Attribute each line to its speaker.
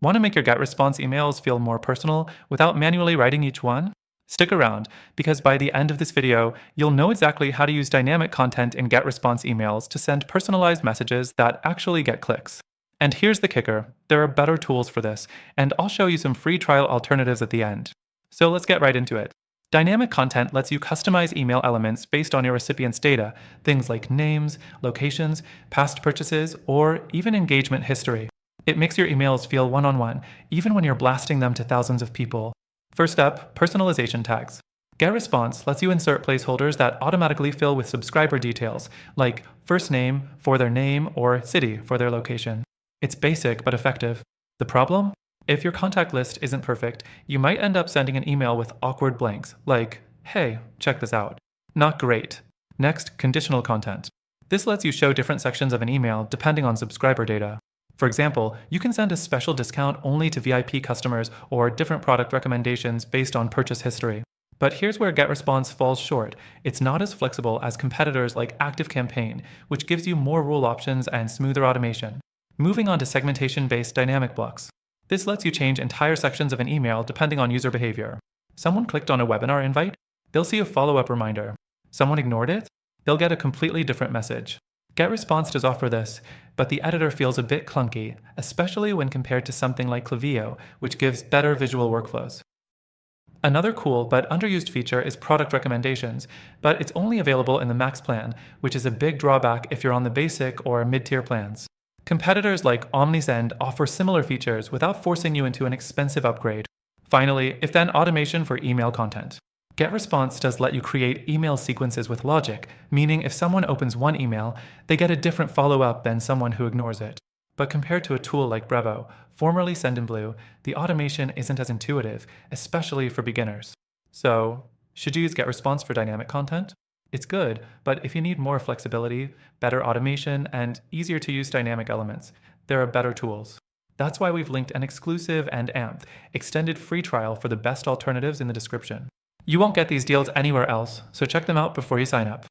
Speaker 1: Want to make your GetResponse emails feel more personal without manually writing each one? Stick around, because by the end of this video, you'll know exactly how to use dynamic content in GetResponse emails to send personalized messages that actually get clicks. And here's the kicker, there are better tools for this, and I'll show you some free trial alternatives at the end. So let's get right into it. Dynamic content lets you customize email elements based on your recipient's data, things like names, locations, past purchases, or even engagement history. It makes your emails feel one-on-one, even when you're blasting them to thousands of people. First up, personalization tags. GetResponse lets you insert placeholders that automatically fill with subscriber details, like first name for their name or city for their location. It's basic but effective. The problem? If your contact list isn't perfect, you might end up sending an email with awkward blanks, like, hey, check this out. Not great. Next, conditional content. This lets you show different sections of an email depending on subscriber data. For example, you can send a special discount only to VIP customers or different product recommendations based on purchase history. But here's where GetResponse falls short. It's not as flexible as competitors like ActiveCampaign, which gives you more rule options and smoother automation. Moving on to segmentation-based dynamic blocks. This lets you change entire sections of an email depending on user behavior. Someone clicked on a webinar invite? They'll see a follow-up reminder. Someone ignored it? They'll get a completely different message. GetResponse does offer this, but the editor feels a bit clunky, especially when compared to something like Klaviyo, which gives better visual workflows. Another cool but underused feature is product recommendations, but it's only available in the Max plan, which is a big drawback if you're on the basic or mid-tier plans. Competitors like OmniSend offer similar features without forcing you into an expensive upgrade. Finally, if then automation for email content. GetResponse does let you create email sequences with logic, meaning if someone opens one email, they get a different follow-up than someone who ignores it. But compared to a tool like Brevo, formerly Sendinblue, the automation isn't as intuitive, especially for beginners. So, should you use GetResponse for dynamic content? It's good, but if you need more flexibility, better automation, and easier to use dynamic elements, there are better tools. That's why we've linked an exclusive and AMP extended free trial for the best alternatives in the description. You won't get these deals anywhere else, so check them out before you sign up.